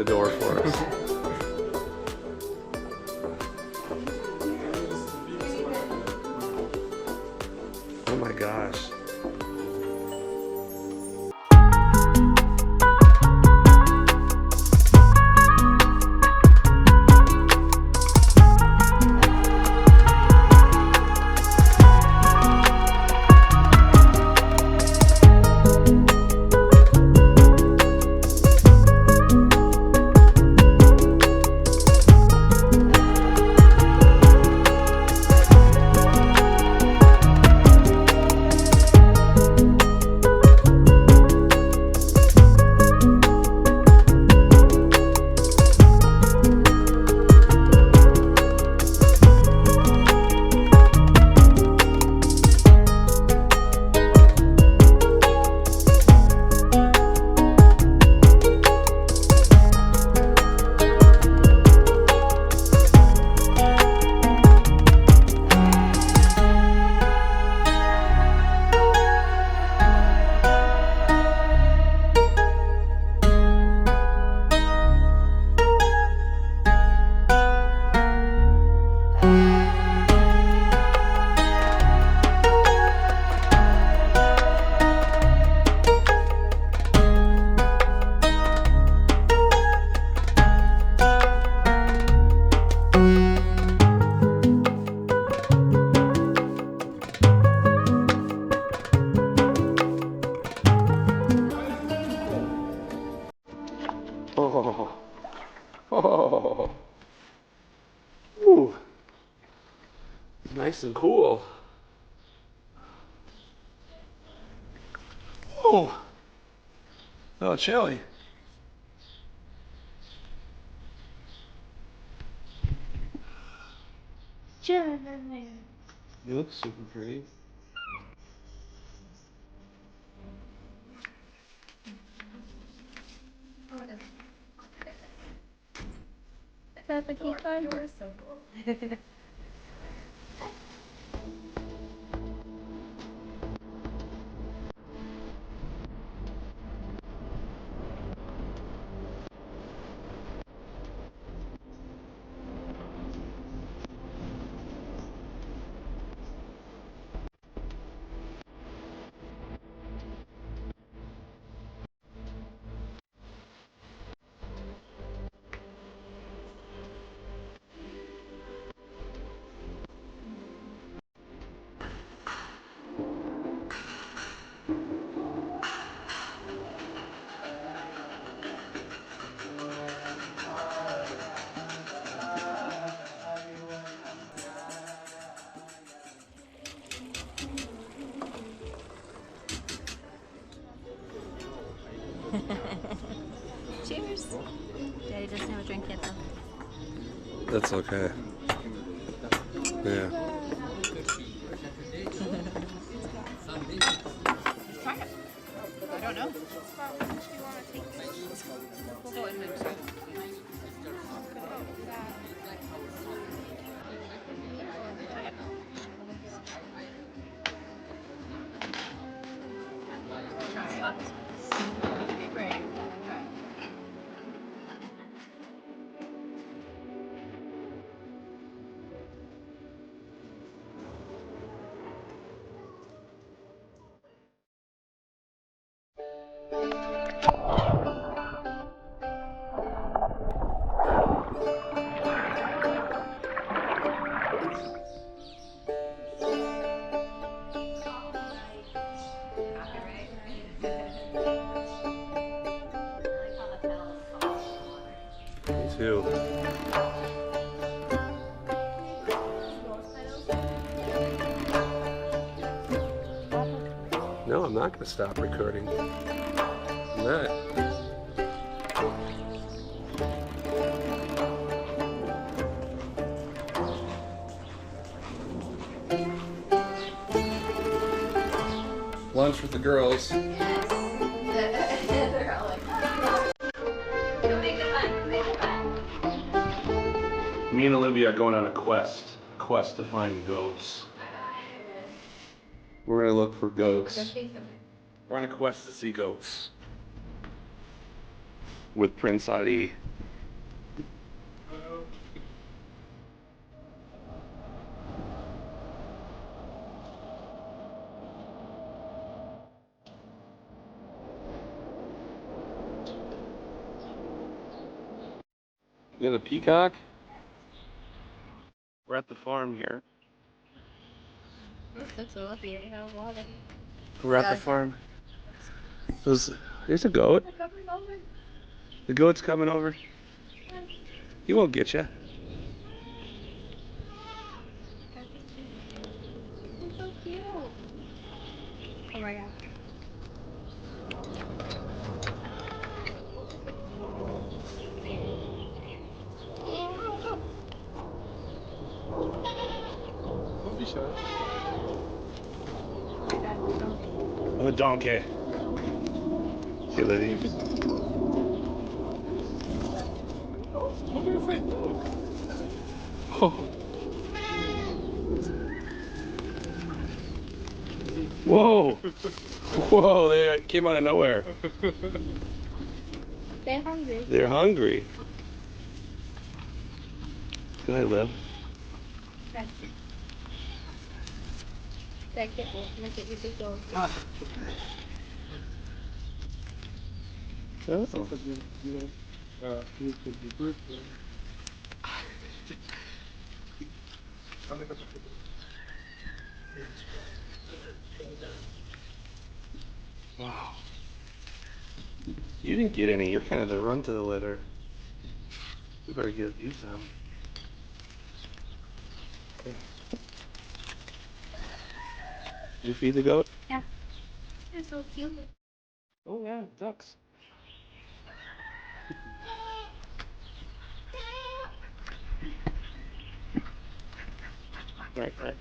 the door for us. Oh my gosh. Oh, oh, ooh, it's nice and cool. Oh, oh, chilly. You look super pretty. Is that the key card? You're so cool. Cheers. Daddy doesn't have a drink yet though. That's okay. Yeah. Try it. I don't know. We'll go in there. Me too. No, I'm not going to stop recording. I'm not. Lunch with the girls. Yes. They're all like, make it fun, make it fun. Me and Olivia are going on a quest to find goats. We're gonna look for goats. We're on a quest to see goats with Prince Ali. You got a peacock? We're at the farm here. That's so lucky. I have water. We're at the farm. There's a goat. The goat's coming over. He won't get you. It's so cute. Oh my god. Don't be shy. I'm a donkey. See the leaves? Look at your feet. Oh. Whoa. Whoa, they came out of nowhere. They're hungry. They're hungry. Can I live? Take it. Make it easy to go. Oh. Wow. You didn't get any. You're kind of the run to the litter. We better get you some. Okay. Did you feed the goat? Yeah. It's so cute. Oh yeah, ducks. Right, right.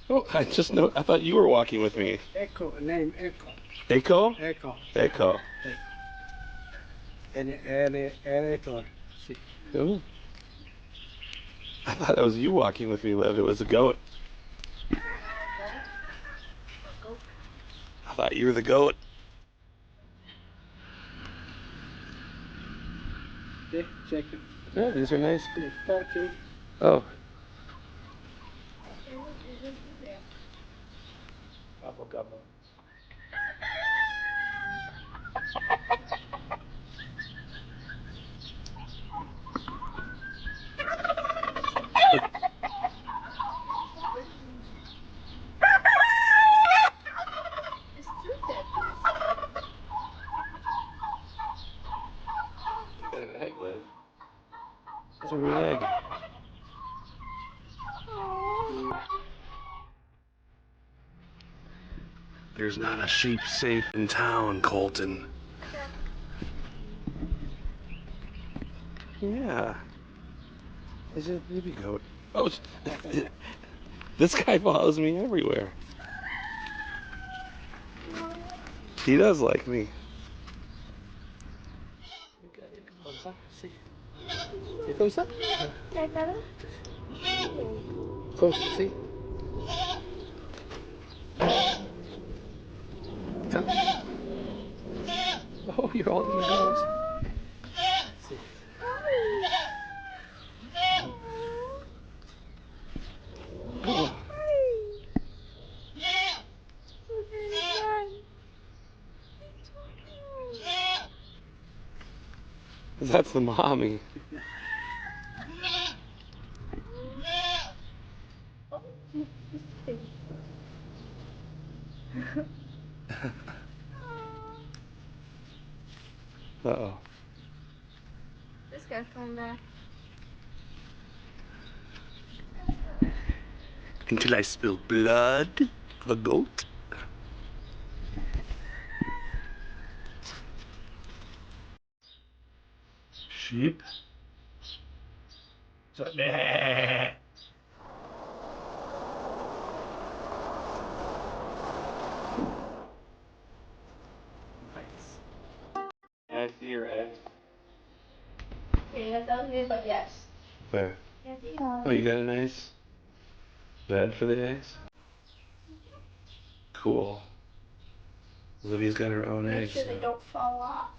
Oh, I just know. I thought you were walking with me. Echo, name Echo. Echo? Echo. Echo. Editor. See. Oh. I thought it was you walking with me, Liv. It was a goat. I thought you were the goat. Check it. Yeah, these are nice. Thank you. Oh. Gobble, gobble. You got an egg, Liv. That's a real egg. There's not a sheep safe in town, Colton. Yeah. It's a baby goat. Oh, this guy follows me everywhere. He does like me. See. C'est comme ça? Comme ça, see? Come. Oh, you're holding the nose. See. Oh. That's the mommy. Uh-oh. This guy's coming back. Until I spill blood of a goat. Sheep. So, nice. I see your eggs. Yeah, that was me, but yes. Where? Yes, Oh, you got a nice bed for the eggs? Cool. Olivia's got her own Make eggs. sure they don't fall off.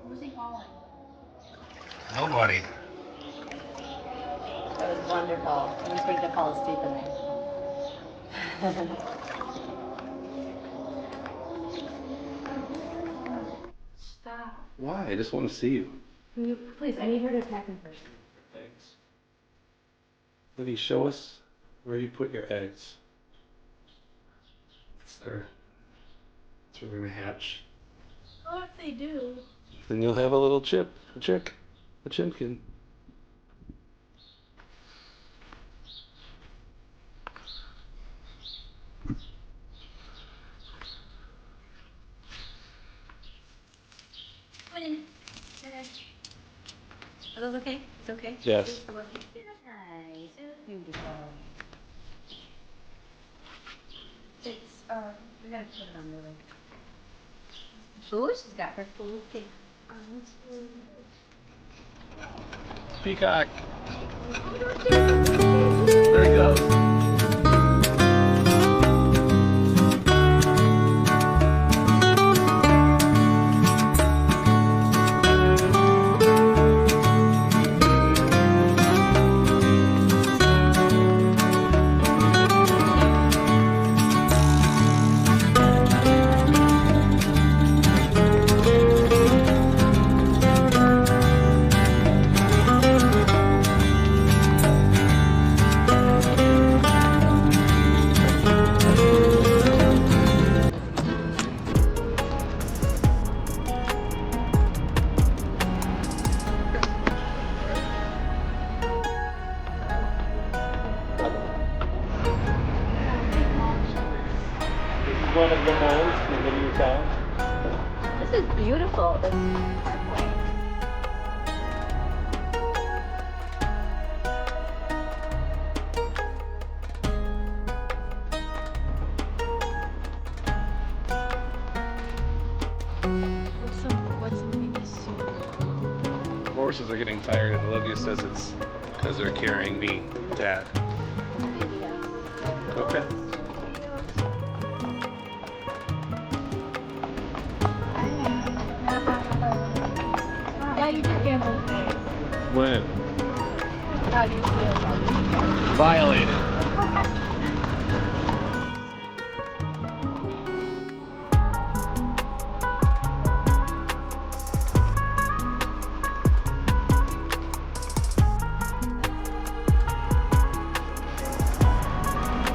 Who's he calling? Nobody. That was wonderful. It was going to fall asleep in there. Why? I just want to see you. Please, I need her to pack them first. Eggs. Livy, show us where you put your eggs. It's there. It's where they're gonna hatch. Oh, if they do. Then you'll have a little chick, a chimkin. Come on in. Are those okay? It's okay? Yes. Nice. So beautiful. It's, we gotta put it on the link. Oh, she's got her food. Okay. Peacock. There he goes. One of the moles in the new town. This is beautiful. This What's something this? Horses are getting tired, and Olivia says it's because they're carrying me, Dad. Okay. Yeah, you did gamble. When? How do you feel? Violated.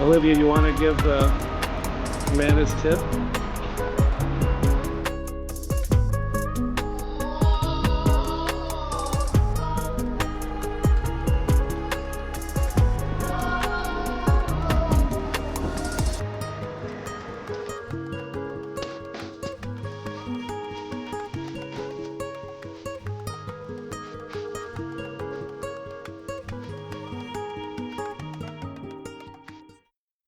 Olivia, you want to give the man his tip?